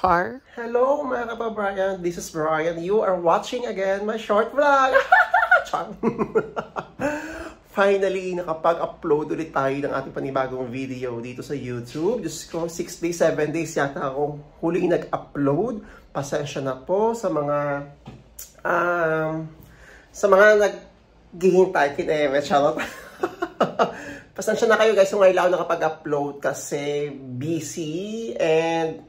Char. Hello mga kababayan, this is Brian. You are watching again my short vlog. Char. Finally, nakapag-upload ulit tayo ng ating panibagong video dito sa YouTube. Diyos ko, 6 days, 7 days yata akong huling nag-upload. Pasensya na po sa mga naghihintay kineme. Charot. Pasensya na kayo guys kung ngayon ako nakapag-upload kasi busy and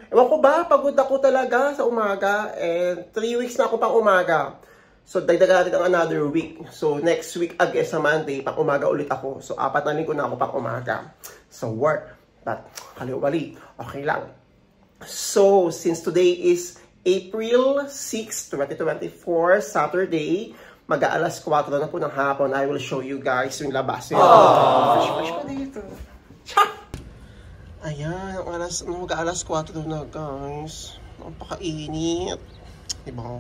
ewan ko ba, pagod ako talaga sa umaga and 3 weeks na ako pang umaga. So dagdagan natin ang another week. So next week again sa Monday, pang umaga ulit ako. So 4 na linggo na ako pang umaga sa work. But kaliwali, okay lang. So since today is April 6, 2024, Saturday, mag-aalas 4 na po ng hapon. I will show you guys yung labas. Fresh pa dito. Cha! Ayan, mag-aalas 4 na guys. Napakainit. Diba?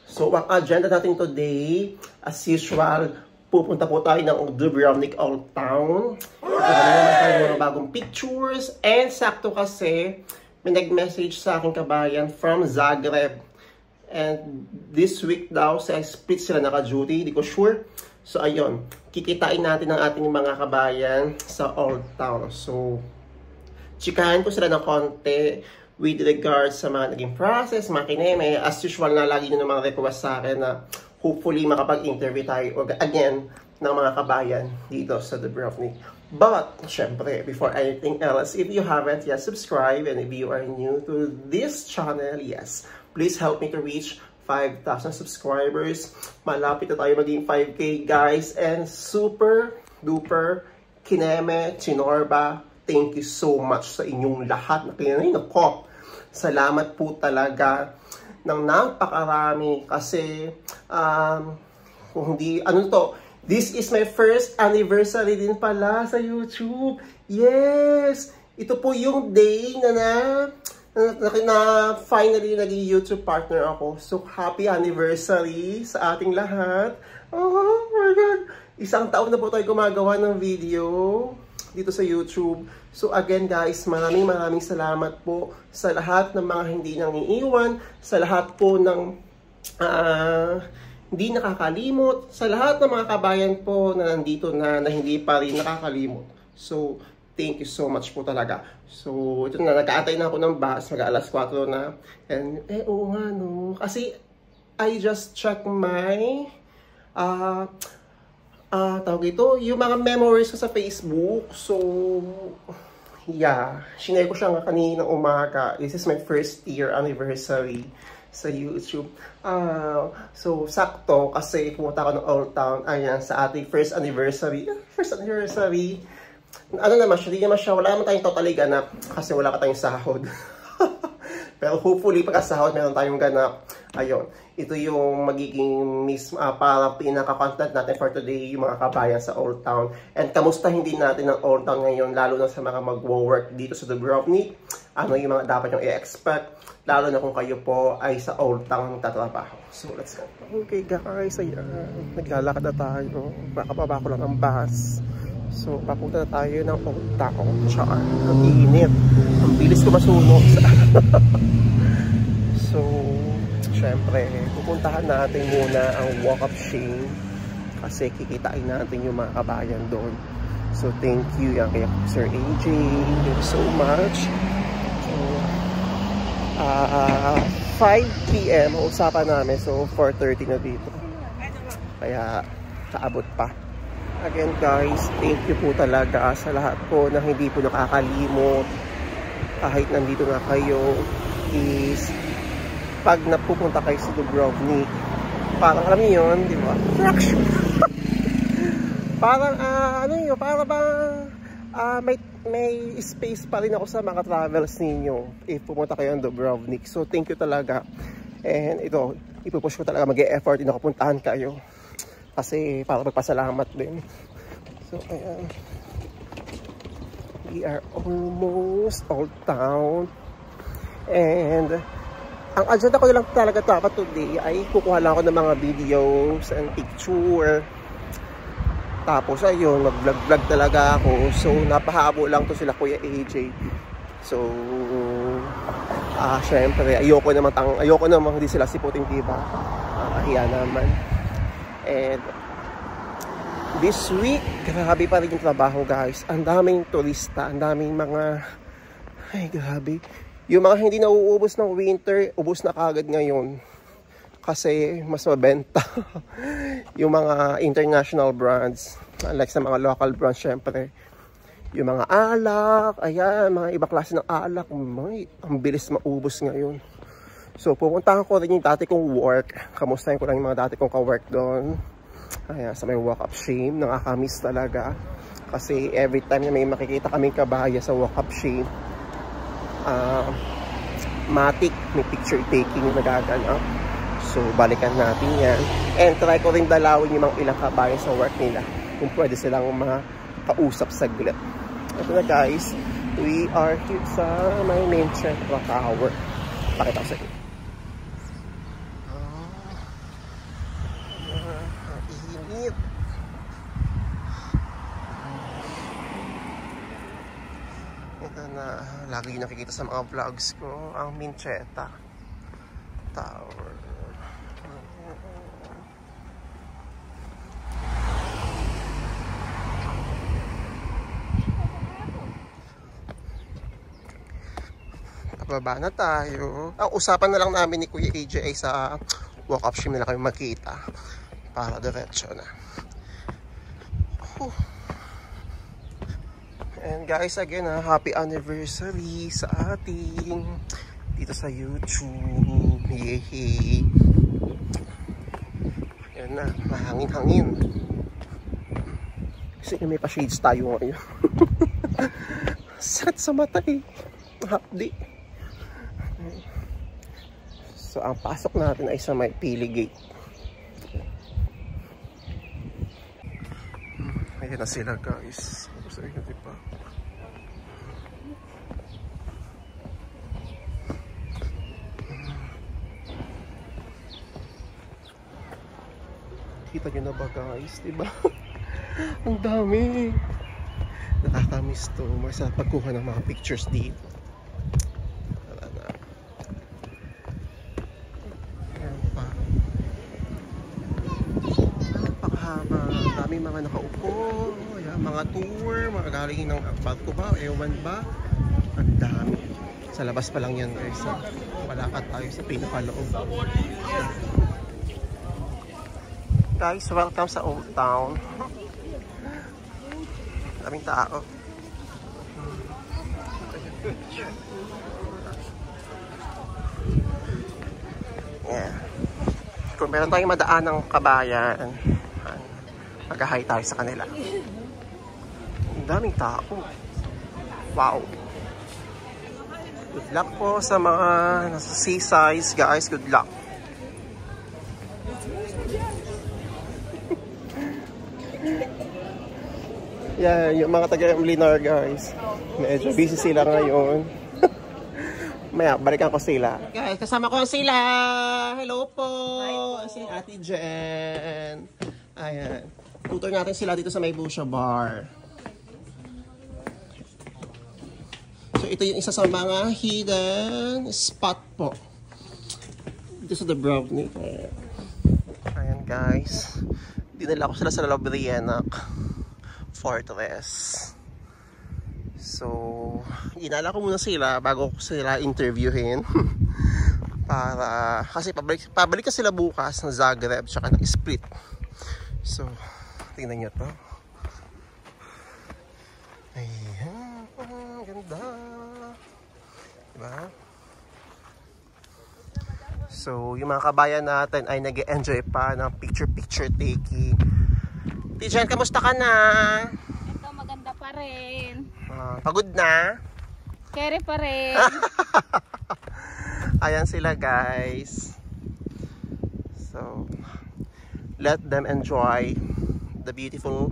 So, ang agenda natin today, as usual, pupunta po tayo ng Dubrovnik Old Town. Ito naman tayo mga bagong pictures. And sakto kasi, may nag-message sa aking kabayan from Zagreb. And this week daw, sa split sila naka-duty, di ko sure. So, ayun, kikitain natin ang ating mga kabayan sa Old Town. So, chikahan ko sila ng konti with regards sa mga naging process, mga kineme. As usual na lagi nyo ng mga request sa akin na hopefully makapag-interview tayo again ng mga kabayan dito sa Dubrovnik. But, syempre, before anything else, if you haven't yet subscribed and if you are new to this channel, yes, please help me to reach 5,000 subscribers. Malapit na tayo maging 5K guys. And super duper kineme, chinorba, thank you so much sa inyong lahat na kineme. Nako, salamat po talaga ng napakarami kasi kung hindi, ano to, this is my first anniversary din pala sa YouTube. Yes! Ito po yung day na finally naging YouTube partner ako. So, happy anniversary sa ating lahat. Oh my God! 1 taon na po tayo gumagawa ng video dito sa YouTube. So, again guys, maraming salamat po sa lahat ng mga hindi nang iiwan, sa lahat po ng hindi nakakalimot, sa lahat ng mga kabayan po na nandito na hindi pa rin nakakalimot. So, thank you so much po talaga. So, ito na, nag-aantay na ako ng bus, mag-alas 4 na. And, oo nga no, kasi I just checked my, tawag ito, yung mga memories ko sa Facebook. So, yeah, shinare ko siya nga kaninang umaga. This is my first year anniversary sa YouTube. So, sakto, kasi pumunta ako ng Old Town, ayan, sa ating first anniversary. Ano naman siya, wala naman tayong totally ganap kasi wala pa tayong sahod. Pero hopefully pagkasahod meron tayong ganap. Ayun, ito yung magiging parang pinaka-content natin for today, yung mga kabayan sa Old Town. And kamustahin din natin ang Old Town ngayon, lalo na sa mga mag-work dito sa Dubrovnik. Ano yung mga dapat yung i-expect, lalo na kung kayo po ay sa Old Town nagtatrabaho. So let's go. Okay guys, ayan, naglalakad na tayo. Kakababa ko lang ang bus. So, papunta na tayo ng Old Town. Char, ang init. Ang bilis ko masunog. So, syempre, pupuntahan natin muna ang Walk of Shame kasi kikitain natin yung mga kabayan doon. So, thank you yan kay Sir AJ. Thank you so much. So, 5 PM usapan namin. So, 4:30 na dito. Kaya, kaabot pa. Again guys, thank you po talaga sa lahat po na hindi po nakakalimot. Kahit nandito na kayo, is pag napupunta kayo sa Dubrovnik, parang alam niyo yun, di ba? Parang ano yun, parang may space pa rin ako sa mga travels ninyo if pumunta kayo ng Dubrovnik. So thank you talaga. And ito, ipupush ko talaga mag-e-effort din ako puntahan kayo. Kasi para magpasalamat din. So, ayan. We are almost Old Town. And, ang agenda ko lang talaga dapat today ay kukuha lang ako ng mga videos and picture. Tapos, ayun, mag-vlog talaga ako. So, napahabo lang to sila Kuya AJ. So, Syempre, ayoko namang hindi sila siputin, diba? Kahiya naman. And this week, grabe pa rin yung trabaho, guys. Ang daming turista, ang daming mga, ay grabe. Yung mga hindi nauubos ng winter, ubos na kagad ngayon. Kasi mas mabenta. Yung mga international brands, unlike sa mga local brands, syempre. Yung mga alak, ayan, mga ibang klase ng alak, ang bilis maubos ngayon. So, pupuntahan ko rin yung dati kong work. Kamustahin ko lang yung mga dati kong ka-work doon. Ayan, sa may walk up shame. Nakakamiss talaga. Kasi every time na may makikita kaming kabaya sa walk up shame, matik, may picture taking yung nagaganap. So, balikan natin yan. And try ko rin dalawin yung mga ilang kabaya sa work nila. Kung pwede silang makausap saglit. Ito na guys, we are here sa my main central tower. Pakita ko sa inyo. Init. Ito na, lagi nakikita sa mga vlogs ko, ang Mincheta Tower. Baba na tayo. Ang usapan na lang namin ni Kuya AJ ay sa walk-up shame na lang kami makita para diretso na. And guys, again, happy anniversary sa ating dito sa YouTube. Yay! Yan na, mahangin-hangin. Kasi may pa-shades tayo ngayon. Sakit sa mata eh. Hapdi. So, ang pasok natin ay sa may Pili Gate. Ayan na sila guys. Gusto nyo diba? Kita nyo na ba guys? Diba? Ang dami. Nakakamiss to. Masarap pagkuha ng mga pictures dito. Daming mga nakaupo, ayan, mga tour, mga galing ng barko ba, ewan ba, ang dami. Sa labas pa lang yan guys, palakad tayo sa pinakaloob. Guys, welcome sa Old Town. Daming tao. Yeah. Kung meron tayong madaan ng kabayan, mag-hi tayo sa kanila. Ang daming tao. Wow. Good luck po sa mga nasa seaside guys. Good luck. Yan, yung mga taga-Linar guys. Medyo busy sila ngayon. Maya, balikan ko sila. Guys, kasama ko sila. Hello po. Si Ate Jen. Ayan. Tutor natin sila dito sa may Busha Bar. So, ito yung isa sa mga hidden spot po. Dito sa The Brownie. Ayan guys. Dinala ko sila sa Labrianak Fortress. So, inala ko muna sila bago ko sila interviewin. Para, kasi pabalik ka sila bukas ng Zagreb tsaka ng Split. So, tingnan nyo to. Ayan, ganda. Diba? So, yung mga kabayan natin ay nag-enjoy pa ng picture-picture taking. Tijan, kamusta ka na? Ito, maganda pa rin. Pagod na? Kere pa rin. Ayan sila guys. So, let them enjoy the beautiful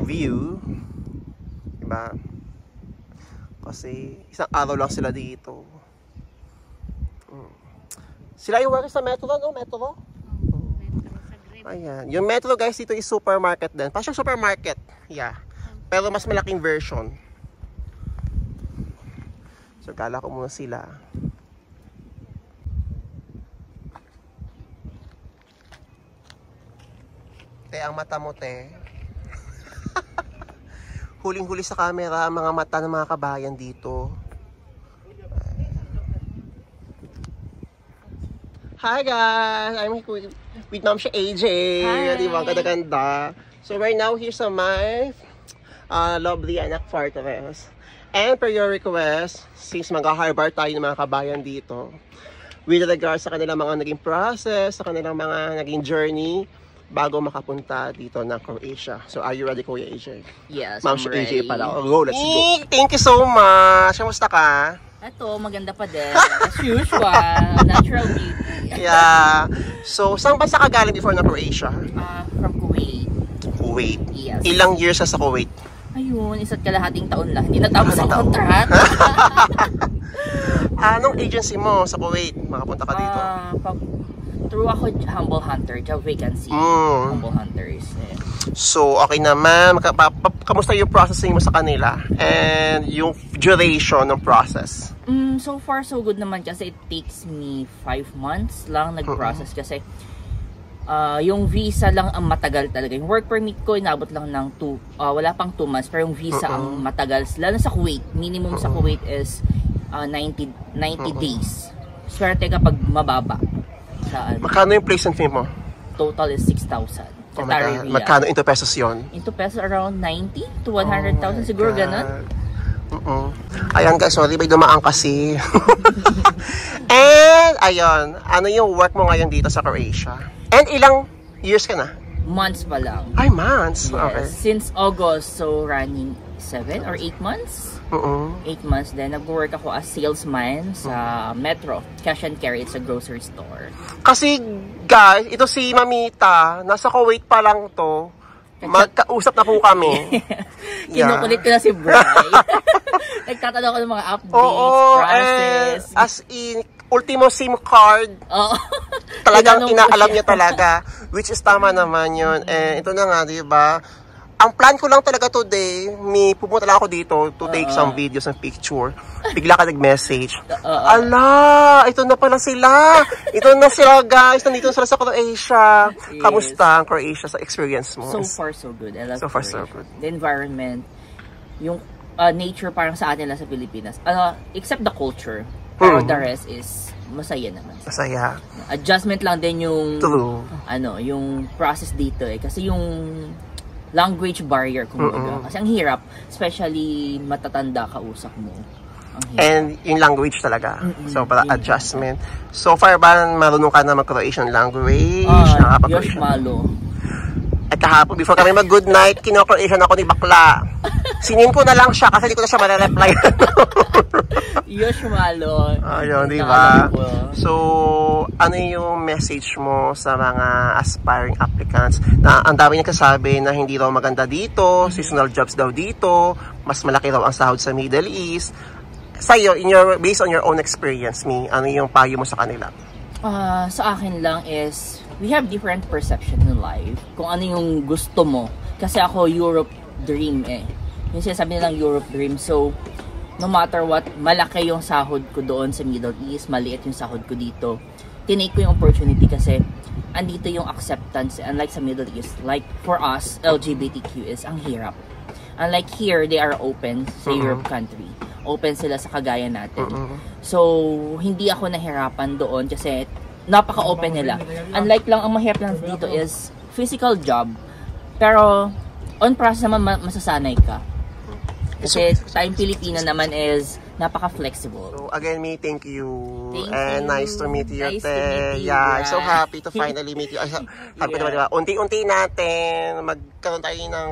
view. Diba? Kasi isang araw lang sila dito. Sila yung workers sa Metro, no? Metro? Ayan. Yung Metro guys, dito is supermarket din. Parang supermarket. Yeah. Pero mas malaking version. So, kala ko muna sila. Te, ang mata mo, te. Huling-huli sa camera, mga mata ng mga kabayan dito. Hi guys! I'm with Ma'am siya AJ. Hi! Di ba? Ganda-ganda. So right now, here's my lovely anak Fortress. And per your request, since mag-harbor tayo ng mga kabayan dito, with regards sa kanilang mga naging process, sa kanilang mga naging journey, bago makapunta dito ng Croatia. So, are you ready, Kuya AJ? Yes, Ma'am I'm siya AJ ready. pala. Oh, go, let's go. Thank you so much. Kamusta ka? Ito, maganda pa din. As usual, natural beauty. Yeah. So, saan bansa ka galing before na Croatia? From Kuwait. Kuwait. Yes. Ilang years ka sa Kuwait? Ayun, isa't kalahating taon lang. Hindi natapos ang contract. Anong agency mo sa Kuwait? Makapunta ka dito? Through ako Humble Hunter, job vacancy. Mm. Humble Hunters. Eh. So, okay naman. Kamusta yung processing mo sa kanila? And yung duration ng process? So far, so good naman kasi it takes me 5 months lang nag-process kasi yung visa lang ang matagal talaga. Yung work permit ko, inabot lang ng wala pang 2 months. Pero yung visa ang matagal. Lalo sa Kuwait. Minimum sa Kuwait is 90 days. Swerte kapag mababa. Magkano yung placement fee mo? Total is 6,000. Oh my God. Magkano into pesos yun? Into pesos around 90 to 100,000 siguro ganun. Ayan guys, sorry, may dumaan kasi. And, ayun, ano yung work mo ngayon dito sa Croatia? And ilang years ka na? Months pa lang. Ay, months? Yes. Okay. Since August, so running 7 or 8 months? 8 months. Then, nag-work ako as salesman sa Metro. Cash and carry, it's a grocery store. Kasi, guys, ito si Mamita, nasa Kuwait pa lang to. Magkausap na po kami. Kinukulit ko na si Bri. Nagtatanong ko ng mga updates, process. As in, ultimo SIM card. Oo. Talagang inaalam niya talaga. Which is tama naman yun. Eh, ito na nga, di ba? Ang plan ko lang talaga today, pupunta lang ako dito to take some videos and picture. Bigla ka nag-message. Ala, ito na pala sila. Ito na sila, guys. Nandito na sila sa Croatia. Yes. Kamusta ang Croatia sa experience mo? So far, so good. I love so far, Croatia. so good. The environment, yung nature parang sa atin lang sa Pilipinas. Except the culture. Pero the rest is masaya naman. Masaya. Adjustment lang din yung True. Yung process dito eh. Kasi yung language barrier kumbaga. Kasi ang hirap, especially matatanda kausap mo. And yung language talaga. So, para adjustment. So far ba marunong ka na mag-Croatian language? Yosh malo. At kahapon, before kami mag-good night, kino-Croatian ako ni Bakla. Sinin ko na lang siya kasi hindi ko na siya ma-reply. Yosh malo. Ayun, di ba? So, ano yung message mo sa mga aspiring applicants? Na ang dami nagsasabi na hindi raw maganda dito, seasonal jobs daw dito, mas malaki raw ang sahod sa Middle East. Sa'yo, based on your own experience, ano yung payo mo sa kanila? Sa akin lang is, we have different perception in life. Kung ano yung gusto mo. Kasi ako, Europe dream eh. Yung sinasabi nilang Europe dream. So, no matter what, malaki yung sahod ko doon sa Middle East, maliit yung sahod ko dito. Tinake ko yung opportunity kasi andito yung acceptance. Unlike sa Middle East, like for us, LGBTQ is ang hirap. Unlike here, they are open sa Europe country. Open sila sa kagaya natin. So, hindi ako nahirapan doon kasi napaka-open nila. Unlike lang, ang mahirap lang dito is physical job. Pero, on process naman, masasanay ka. Kasi time Pilipino naman is napaka-flexible. So, again, me, thank you. Thank and you. nice to meet you, Nice to meet you, Yeah, I'm so Brad. happy to finally meet you. Happy naman, diba? Unti-unti natin, magkaroon tayo ng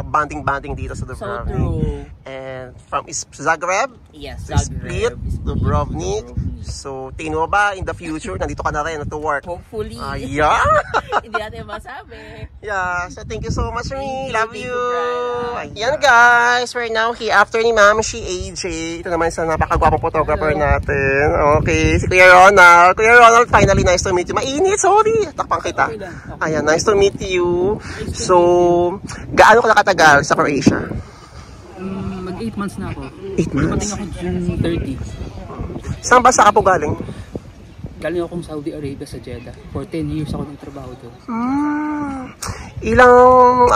bonding dito sa Dubrovnik. So true. And from Zagreb, Yes, to Split, Dubrovnik. So, tingin mo ba in the future, nandito ka na rin to work? Hopefully. Yeah. Hindi natin masabi. Yeah, so thank you so much, me. Love Thank you. you, Brian. Ayan guys, we're now here after ni Ma'am si AJ. Ito naman sa napakagwapong photographer natin. Okay, si Kuya Ronald. Kuya Ronald, finally nice to meet you. Mainit, sorry. Takpang kita. Ayan, nice to meet you. So, gaano ka nakatagal sa Croatia? 8 months na ako. 8 months? Dumating ako June 30. Saan bansa ka po galing? Galing akong Saudi Arabia sa Jeddah. For 10 years ako nagtrabaho doon. Ilang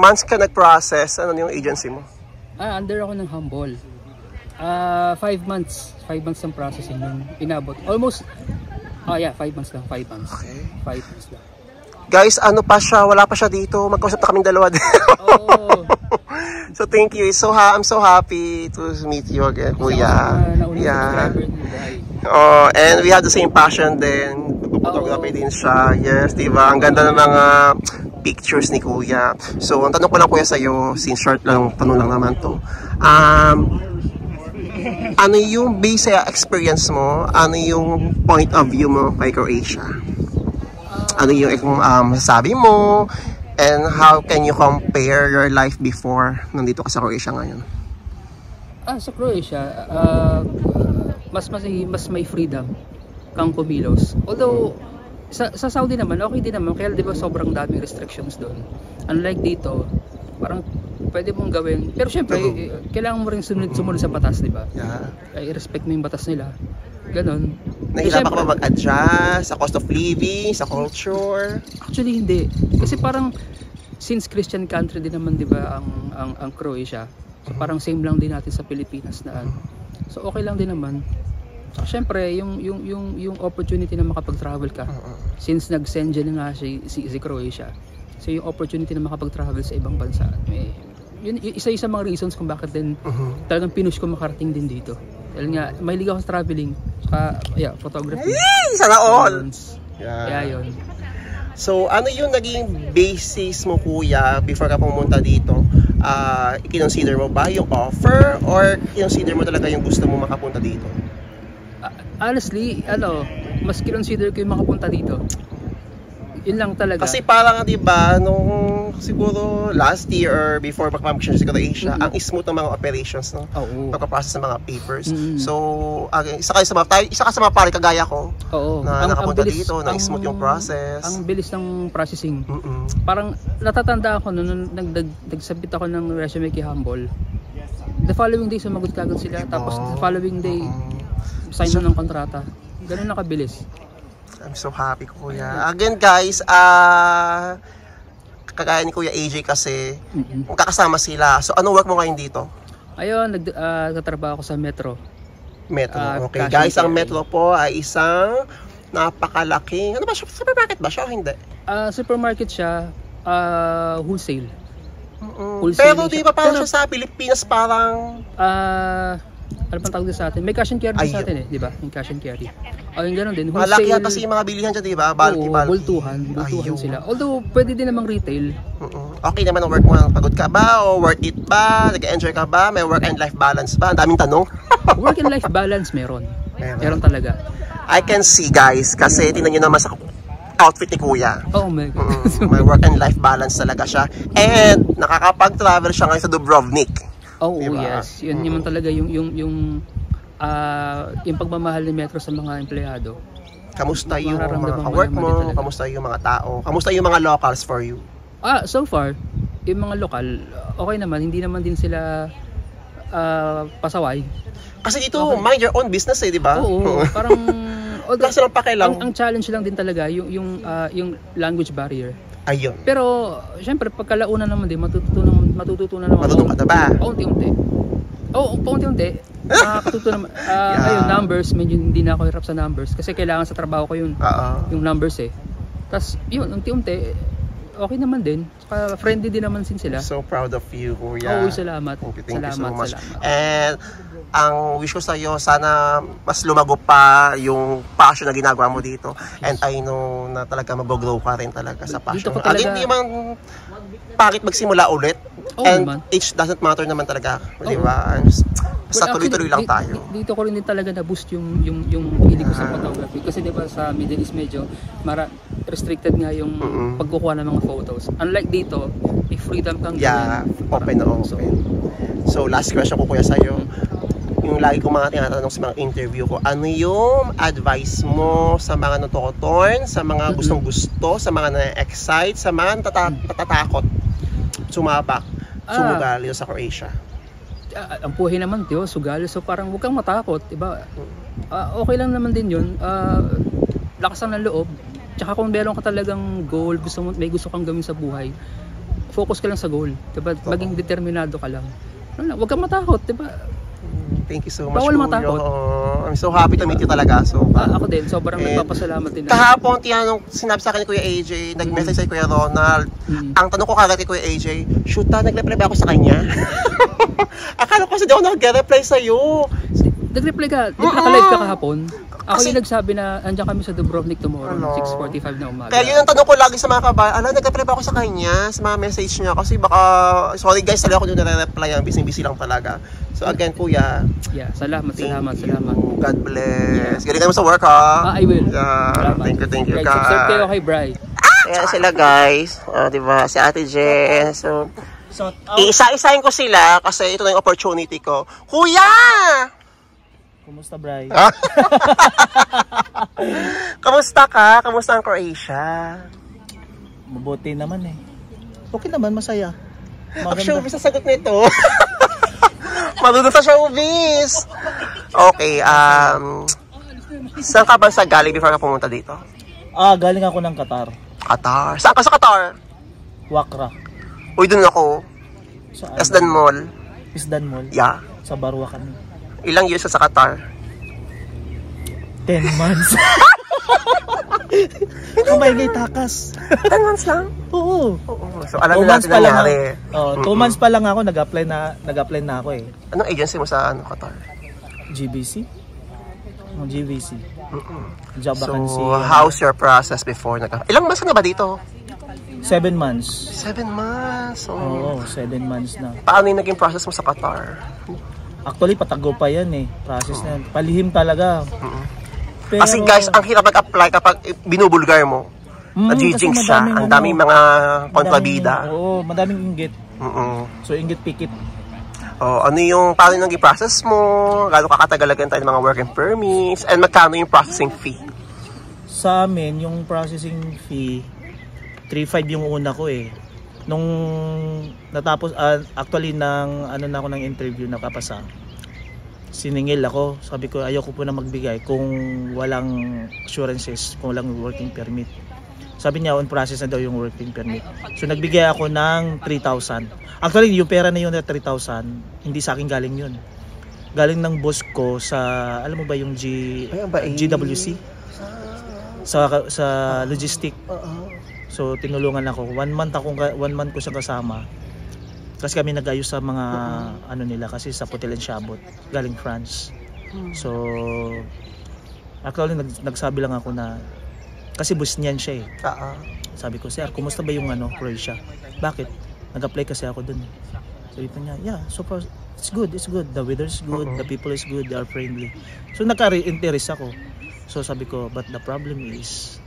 months ka nag-process? Ano yung agency mo? Under ako ng Humble. 5 months. 5 months ng processing yung inabot. Almost, 5 months lang. 5 months. Okay. 5 months lang. Guys, ano pa siya? Wala pa siya dito. Magkausap na kaming dalawa din. Oo. So thank you. I'm so happy to meet you again, Kuya. Yeah. Oh, and we have the same passion din. Photography din siya. Yes, di ba? Ang ganda ng mga pictures ni Kuya. So, ang tanong ko lang Kuya sa'yo, since short lang, tanong lang naman to. Ano yung base sa experience mo? Ano yung point of view mo kay Croatia? Ano yung masasabi mo? And how can you compare your life before nandito ka sa Croatia ngayon? Sa Croatia, mas may freedom kang kumilos. Although, sa Saudi naman, okay din naman. Kaya di ba sobrang daming restrictions doon. Unlike dito, parang pwede mong gawin. Pero syempre, kailangan mo rin sumunod sa batas, di ba? Yeah. I-respect mo yung batas nila. Ganon. Nahihirapan ka ba mag-adjust sa cost of living, sa culture? Actually, hindi. Kasi parang, since Christian country din naman, di ba, ang Croatia. So, parang same lang din natin sa Pilipinas na. So, okay lang din naman. So, syempre, yung opportunity na makapag-travel ka. Since nag-send na nga si Croatia. So, yung opportunity na makapag-travel sa ibang bansa. Yun, isa mga reasons kung bakit din talagang pinush ko makarating din dito. Dahil nga, mahilig ako sa traveling. Saka, photography. Sana all! Yeah, yun. So, ano yung naging basis mo, Kuya, before ka pumunta dito? I-consider mo ba yung offer or i-consider mo talaga yung gusto mo makapunta dito? Honestly, mas consider ko yung makapunta dito. Yun lang talaga. Kasi parang, di ba, nung siguro last year or before pagpapag-siya sa Asia, ang smooth ng mga operations, no? Pagpaprocess ng mga papers. So, isa ka sa mga pare kagaya ko na nakapunta dito, na smooth yung process. Ang bilis ng processing. Parang natatanda ako nung nagsabit ako ng resume kay Humble. The following day, sumagot kagad sila. Tapos the following day, sign na ng kontrata. Ganun nakabilis. I'm so happy, Kuya. Again, guys, kagaya ni Kuya AJ kasi, kakasama sila. So, ano work mo ngayon dito? Ayun, nagtatrabaho ako sa Metro. Metro, okay. Guys, ang Metro po ay isang napakalaking, ano ba siya? Supermarket ba siya o hindi? Supermarket siya, wholesale. Pero di ba parang siya sa Pilipinas parang... ano pang tawag sa atin? May cash and carry sa atin di ba? Yung cash and carry. Yung gano'n din. Malaki yan kasi yung mga bilihan dyan, di ba? Bulky. Bultuhan sila. Although, pwede din namang retail. Okay naman ang work mo. Pagod ka ba? O worth it ba? Nag-enjoy ka ba? May work and life balance ba? Ang daming tanong. Work and life balance meron. Meron talaga. I can see, guys. Kasi tingnan nyo naman sa outfit ni Kuya. Oh my God. May work and life balance talaga siya. And nakakapag-travel siya ngayon sa Dubrovnik. Diba? Yes. Yun naman talaga yung pagmamahal ni Metro sa mga empleyado. Kamusta yung mga ka-work mo? Kamusta yung mga tao? Kamusta yung mga locals for you? So far, yung mga lokal, okay naman. Hindi naman din sila pasaway. Kasi dito, mind your own business di ba? Oo. Parang kasi lang pakilang. Ang challenge lang din talaga yung language barrier. Ayun. Pero syempre pagkalaunan naman din matututunan naman. Matutunan ka na ba? Paunti-unti. Paunti-unti. Nakakatuto naman. Ayun, numbers, medyo hindi na ako hirap sa numbers kasi kailangan sa trabaho ko yun. Yung numbers Tapos yun, unti-unti okay naman din. Saka friendly din naman sila. So proud of you, Kuya. Salamat. Thank you so much. And ang wish ko sa iyo, sana mas lumago pa yung passion na ginagawa mo dito. And I know na talaga mag-grow ka rin talaga sa passion. Again, hindi man bakit magsimula ulit. And age doesn't matter naman talaga. Di ba? Basta tuloy-tuloy lang tayo. Dito ko rin din talaga na-boost yung hilig ko sa photography. Kasi di ba sa Middle East medyo restricted nga yung pagkukuha ng mga photos. Unlike dito, may freedom kang open na open. So last question ko Kuya sa'yo. Yung lagi kong mga tinatanong sa mga interview ko, ano yung advice mo sa mga natukotorn, sa mga gustong gusto, sa mga na-excite, sa mga natatakot sumabak, sumugali sa Croatia? ang buhay naman, Diyos, sugal. So parang huwag kang matakot, diba? Okay lang naman din yun. Lakasan ng loob. Tsaka kung meron ka talagang goal, may gusto kang gawin sa buhay, focus ka lang sa goal. Diba? Maging determinado ka lang. Huwag kang matakot, diba? Thank you so much. Bawal matakot. I'm so happy to meet you talaga. So, ako din, sobrang nagpapasalamat din. Kahapon, sinabi sa akin ni Kuya AJ, nag-message sa Kuya Ronald. Ang tanong ko kagad kay Kuya AJ, shoot nag-reply ba ako sa kanya? Akala ko kasi di ako nag-reply sa'yo. Nag-reply ka, di ba naka-live ka kahapon? Ako yung nagsabi na andyan kami sa Dubrovnik tomorrow, 6:45 na umaga. Kaya yun ang tanong ko lagi sa mga kabayan, nag-reply ba ako sa kanya, sa mga message niya? Kasi baka, sorry guys, talaga ako doon nare-reply, busy-busy lang talaga. So again, Kuya. Yeah, salamat. God bless. Galing mo sa work, ha? I will. Yeah, thank you, Right, guys. subscribe kayo kay Bri. Ayan sila, guys. Diba? Si Ate Jen. So, iisa-isahin ko sila kasi ito na yung opportunity ko. Kuya! Kumusta, Bri? Kamusta ka? Kamusta ang Croatia? Mabuti naman eh. Okay naman, masaya. Showbiz ang sagot nito. Marunong sa showbiz. Okay, saan ka ba sa galing before ka pumunta dito? Galing ako ng Qatar. Qatar. Saan ka sa Qatar? Wakra. Uy, dun ako. Saan? Esdan Mall. Isdan Mall. Yeah. Sa Barwa kami. Ilang years ka sa Qatar? 10 months. Kamay ngay takas. 10 months lang? Oo. So, alam na natin nangyari. 2 months pa lang ako, nag-apply na ako eh. Anong agency mo sa Qatar? GBC? GVC. Job vacancy. So, how's your process before? Ilang months ka na ba dito? 7 months. 7 months? Oo, 7 months na. Paano yung naging process mo sa Qatar? Actually, patago pa yan eh. Process na yan. Palihim talaga. Pero, kasi guys, ang hirap mag-apply kapag binubulgar mo. Nag-jinx siya. Ang daming mga kontrabida. Oo, madaming inggit. So, inggit pikit. Ano yung, paano yung naging process mo? Gano'n kakatagalagan tayo ng mga working permits? And magkano yung processing fee? Sa amin, yung processing fee, 3.5 yung una ko eh. Nung natapos, actually, na ako ng interview, nakapasa. Siningil ako. Sabi ko, ayoko po na magbigay kung walang assurances, kung walang working permit. Sabi niya, on process na daw yung working permit. So, nagbigay ako ng 3,000. Actually, yung pera na yun na 3,000, hindi sa akin galing yun. Galing ng boss ko sa, alam mo ba yung GWC? Sa logistic. So, tinulungan ako. 1 month ko siya kasama. Kasi kami nag-ayos sa mga nila kasi sa Potel and Chabot, galing France. So, actually nagsabi lang ako na kasi Bosnian siya eh. Sabi ko, sir, kumusta ba yung Croatia? Bakit? Nag-apply kasi ako dun. Sabi pa niya, yeah, so far, it's good. The weather is good, the people is good, they are friendly. So, nagka-interest ako. So, sabi ko, but the problem is,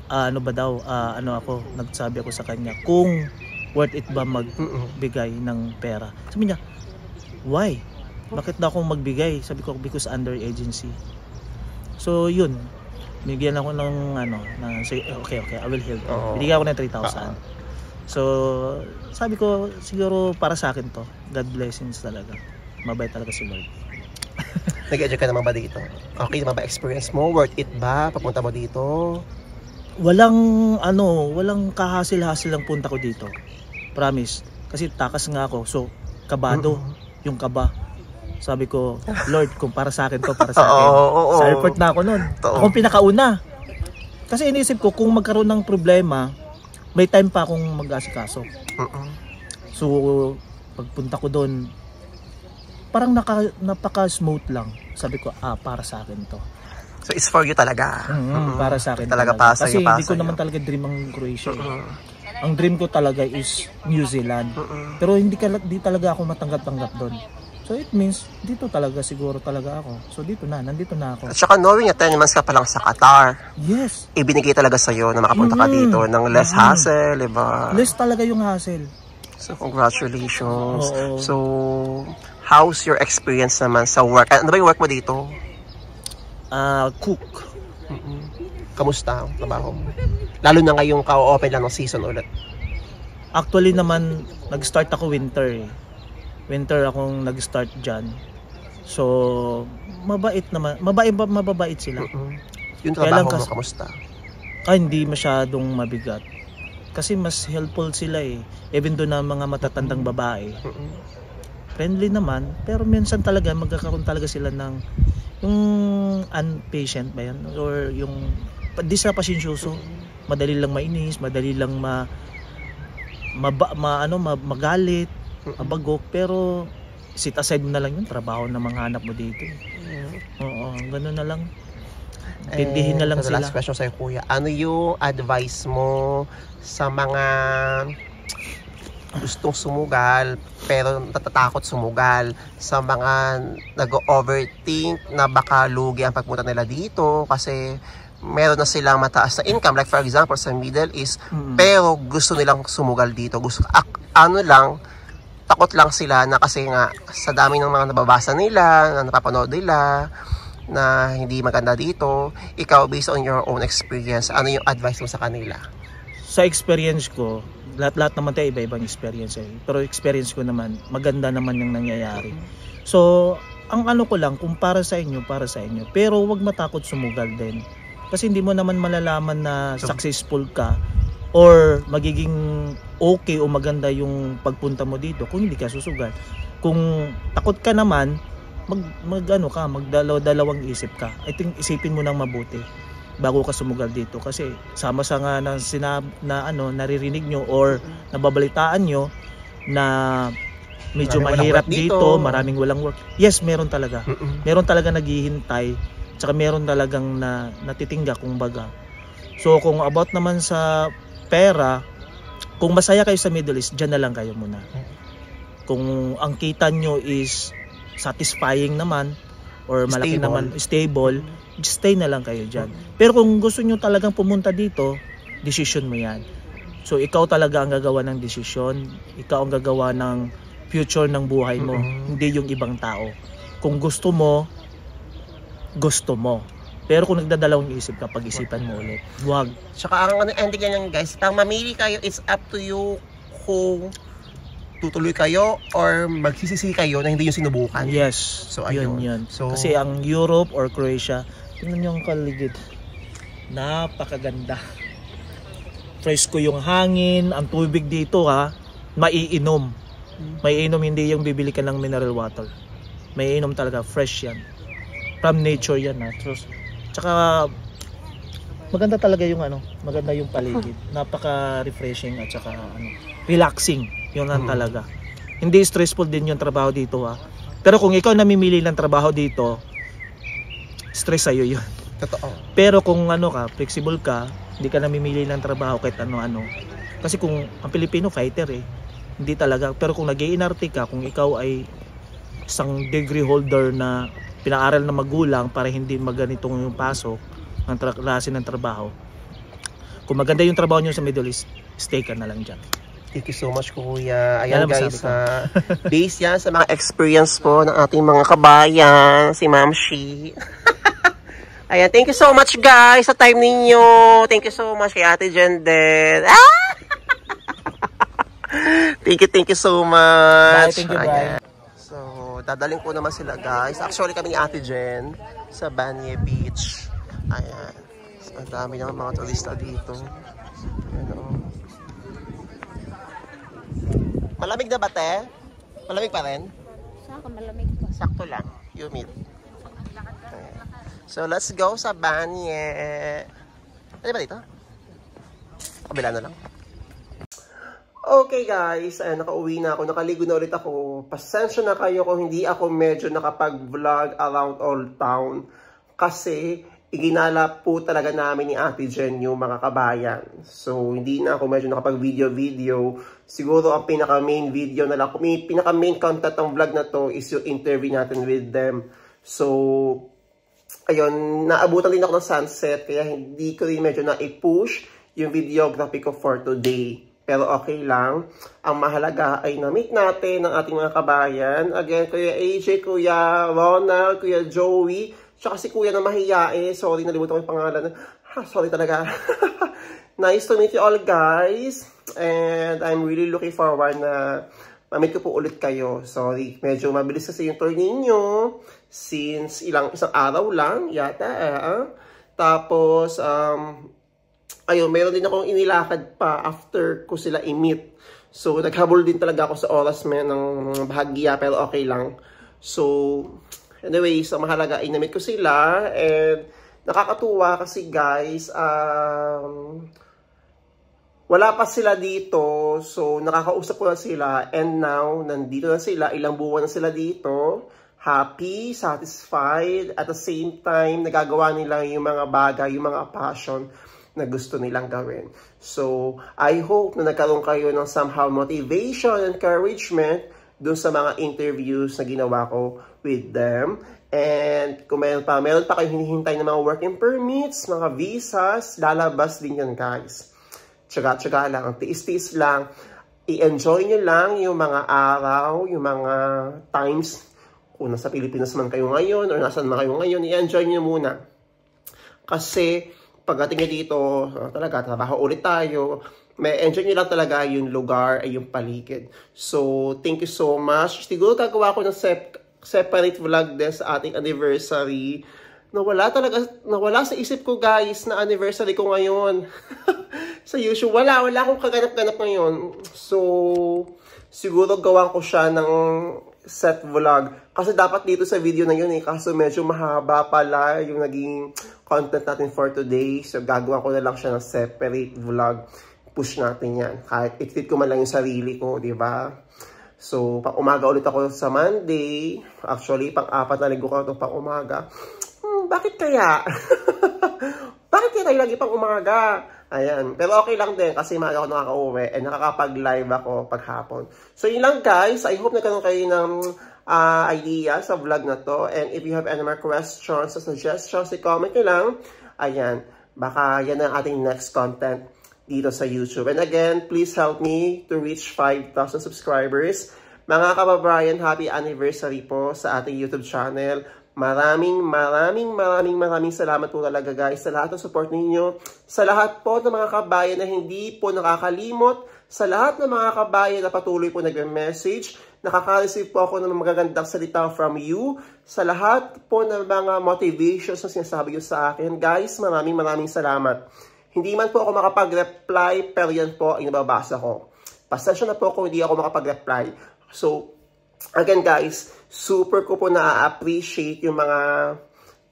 nagsabi ako sa kanya, kung worth it ba magbigay ng pera? Sabi niya, why? Bakit daw akong magbigay? Sabi ko, because under agency. So, yun. Binigyan ako ng say, okay, I will help. Binigyan ako ng 3,000. So, sabi ko, siguro para sa akin to. God blessings talaga. Mabait talaga si Lord. Nag-enjoy ka naman ba dito? Okay naman ba experience mo? Worth it ba? Papunta mo dito? Walang kahasil-hasil ang punta ko dito. Promise. Kasi takas nga ako. So, kabado. Yung kaba. Sabi ko, Lord, kung para sa akin to, para sa akin. Sa airport na ako nun. Akong pinakauna. Kasi iniisip ko, kung magkaroon ng problema, may time pa akong mag-asikaso. So, pagpunta ko doon, parang napaka-smooth lang. Sabi ko, para sa akin to. So, it's for you talaga. Para sa akin talaga. Kasi hindi ko naman talaga dream ang Croatia. Ang dream ko talaga is New Zealand. Pero hindi talaga ako matanggap-tanggap doon. So it means, dito talaga siguro talaga ako. So nandito na ako. At saka knowing na 10 months ka pa lang sa Qatar. Yes. Ibinigay talaga sa'yo na makapunta ka dito ng less hassle, diba? Less talaga yung hassle. So congratulations. So, how's your experience naman sa work? Ano ba yung work mo dito? Cook. Kamusta ang trabaho mo? Lalo na ngayong ka-open lang ng season ulit. Actually naman, nag-start ako winter eh. winter akong nag-start dyan. So, mababait sila. Yung Kaya lang trabaho mo, kamusta? Hindi masyadong mabigat. Kasi mas helpful sila eh. Even doon na mga matatandang babae. Friendly naman, pero minsan talaga magkakaroon talaga sila ng yung unpatient ba yan? Or yung di sila pasensyoso. Madali lang mainis, madali lang magalit, mabagok, pero sit aside mo na lang yung trabaho na mga anak mo dito. Oo, gano'n na lang. Tindihin na lang sila. Last question sa'yo, kuya. Ano yung advice mo sa mga gustong sumugal pero natatakot sumugal, sa mga nag-overthink na baka lugi ang pagpunta nila dito kasi meron na silang mataas na income, like for example sa Middle East, pero gusto nilang sumugal dito, takot lang sila na kasi nga sa dami ng mga nababasa nila, na napapanood nila na hindi maganda dito. Ikaw, based on your own experience, ano yung advice mo sa kanila? Sa experience ko, lahat naman tayo iba-ibang experience eh. Pero experience ko naman, maganda naman yung nangyayari. So, ang ano ko lang, kung para sa inyo. Pero wag matakot sumugal din. Kasi hindi mo naman malalaman na successful ka or magiging okay o maganda yung pagpunta mo dito kung hindi ka susugal. Kung takot ka naman, magdalawang isip ka. I think isipin mo nang mabuti bago ka sumugal dito kasi sama-sa nga naririnig nyo or nababalitaan nyo na medyo mahirap dito, maraming walang work. Yes, meron talaga. Meron talaga naghihintay, tsaka meron talagang natitingga kung baga. So kung about naman sa pera, kung masaya kayo sa Middle East, dyan na lang kayo muna. Kung ang kita nyo is satisfying naman or malaki naman, stable, just stay na lang kayo dyan. Pero kung gusto nyo talagang pumunta dito, decision mo yan. So ikaw talaga ang gagawa ng decision, ikaw ang gagawa ng future ng buhay mo, hindi yung ibang tao. Kung gusto mo, pero kung nagdadalawang isip ka, pag-isipan mo ulit. Huwag. Tsaka ang ending yan guys, pang mamili kayo, it's up to you kung tutuloy kayo or magsisisi kayo na hindi yung sinubukan. Yes. So ayun. Yun. So, kasi ang Europe or Croatia, tingnan yung kaligid. Napakaganda. Fresco yung hangin, ang tubig dito maiinom. Maiinom, hindi yung bibili ka ng mineral water. Maiinom talaga, fresh yan. From nature yan Tsaka maganda talaga yung maganda yung paligid. Napaka-refreshing at saka relaxing. Yun lang talaga. Hindi stressful din yung trabaho dito Pero kung ikaw namimili ng trabaho dito, stress sa'yo yun. Totoo. Pero kung flexible ka, hindi ka namimili ng trabaho kahit ano-ano. Kasi kung ang Pilipino fighter hindi talaga. Pero kung nag-iinarte ka, kung ikaw ay isang degree holder na pinaaral na magulang para hindi maganitong yung pasok ng klase ng trabaho. Kung maganda yung trabaho nyo sa Middle East, stay ka na lang dyan. Thank you so much, kuya. Ayan guys, based yan sa mga experience po ng ating mga kabayan, si Ma'am Shi. Ayan, thank you so much guys sa time ninyo. Thank you so much kay Ate Jen din. Thank you so much. Bye, thank you, bye. So, dadaling ko naman sila guys. Actually kami ni Ate Jen sa Banye Beach. Ayan. So, ang dami naman mga turista dito. Ayan, Malamig na ba, te? Malamig pa rin? Saka malamig pa. Sakto lang. Humid. Ayan. So, let's go sa Banye. Ano ba dito? Kabila na lang. Okay guys, ayan, nakauwi na ako, nakaligo na ulit ako. Pasensya na kayo kung hindi ako medyo nakapag-vlog around Old Town. Kasi iginala po talaga namin ni Ate Jen yung mga kabayan. So hindi na ako medyo nakapag-video. Siguro ang pinaka-main video na lang, pinaka-main content ng vlog na to is yung interview natin with them. So ayun, naabutan din ako ng sunset, kaya hindi ko rin medyo na-i-push yung videography ko for today. Pero okay lang. Ang mahalaga ay na-meet natin ang ating mga kabayan. Again, Kuya AJ, Kuya Ronald, Kuya Joey, tsaka si Kuya na mahiyain. Sorry, nalimutan ko yung pangalan. Sorry talaga. Nice to meet you all, guys. And I'm really looking forward na mamit ko po ulit kayo. Sorry, medyo mabilis kasi yung tour ninyo since isang araw lang yata. Tapos, ayun, meron din akong inilakad pa after ko sila i-meet. So, naghabol din talaga ako sa oras ng bahagya, pero okay lang. So, anyways, ang mahalaga ay na-meet ko sila. And nakakatuwa kasi guys, wala pa sila dito, so nakakausap ko na sila, and now, nandito na sila, ilang buwan na sila dito, happy, satisfied, at the same time, nagagawa nila yung mga bagay, yung mga passion na gusto nilang gawin. So, I hope na nagkaroon kayo ng somehow motivation, encouragement, dun sa mga interviews na ginawa ko with them. And kung meron pa kayo hinihintay ng mga working permits, mga visas, lalabas din yan guys. Tsaga-tsaga lang, tiis-tiis lang, i-enjoy nyo lang yung mga araw, yung mga times, kung nasa Pilipinas man kayo ngayon, or nasan man kayo ngayon, i-enjoy nyo muna. Kasi, pagdating nyo dito, talaga, trabaho ulit tayo, may enjoy nyo lang talaga yung lugar, ay yung paligid. So, thank you so much. Siguro gagawa ko ng separate vlog din sa ating anniversary. Nawala sa isip ko guys, na anniversary ko ngayon. Sa usual, wala akong kaganap-ganap ngayon. So, siguro gawan ko siya ng set vlog. Kasi dapat dito sa video na yun kaso medyo mahaba pala yung naging content natin for today. So, gagawa ko na lang siya ng separate vlog. Push natin yan. Kahit i-treat ko man lang yung sarili ko, di ba? So, pang umaga ulit ako sa Monday. Actually, pang-4 na linggo ko ito pang umaga. Bakit kaya? Bakit kaya tayo lagi pang umaga? Ayan. Pero okay lang din kasi maaga ako nakaka-uwi and nakakapag-live ako paghapon. So, yun lang guys. I hope nagkaroon kayo ng idea sa vlog na to. And if you have any more questions or suggestions, i-comment nyo lang. Ayan. Baka yan ang ating next content dito sa YouTube. And again, please help me to reach 5,000 subscribers. Mga kababayan, happy anniversary po sa ating YouTube channel. Maraming salamat po talaga guys sa lahat ng support ninyo. Sa lahat po ng mga kabayan na hindi po nakakalimot. Sa lahat ng mga kabayan na patuloy po nagme-message. Nakaka-receive po ako ng magagandang salita from you. Sa lahat po ng mga motivations na sinasabi nyo sa akin. Guys, maraming salamat. Hindi man po ako makapag-reply, pero yan po ang nababasa ko. Pasensya na po kung hindi ako makapag-reply. So, again guys, super ko po na-appreciate yung mga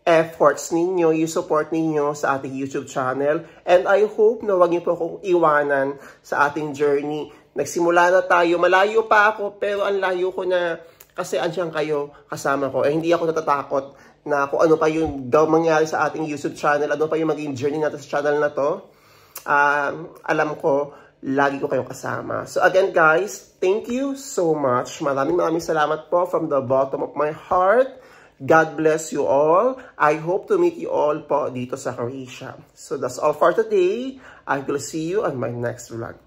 efforts ninyo, yung support ninyo sa ating YouTube channel. And I hope na wag niyo po akong iwanan sa ating journey. Nagsimula na tayo, malayo pa ako, pero ang layo ko na kasi andyan kayo kasama ko. Hindi ako natatakot na kung ano pa yung mangyari sa ating YouTube channel, ano pa yung maging journey natin sa channel na to. Alam ko, lagi ko kayong kasama. So again guys, thank you so much. Maraming salamat po from the bottom of my heart. God bless you all. I hope to meet you all po dito sa Croatia. So that's all for today. I will see you on my next vlog.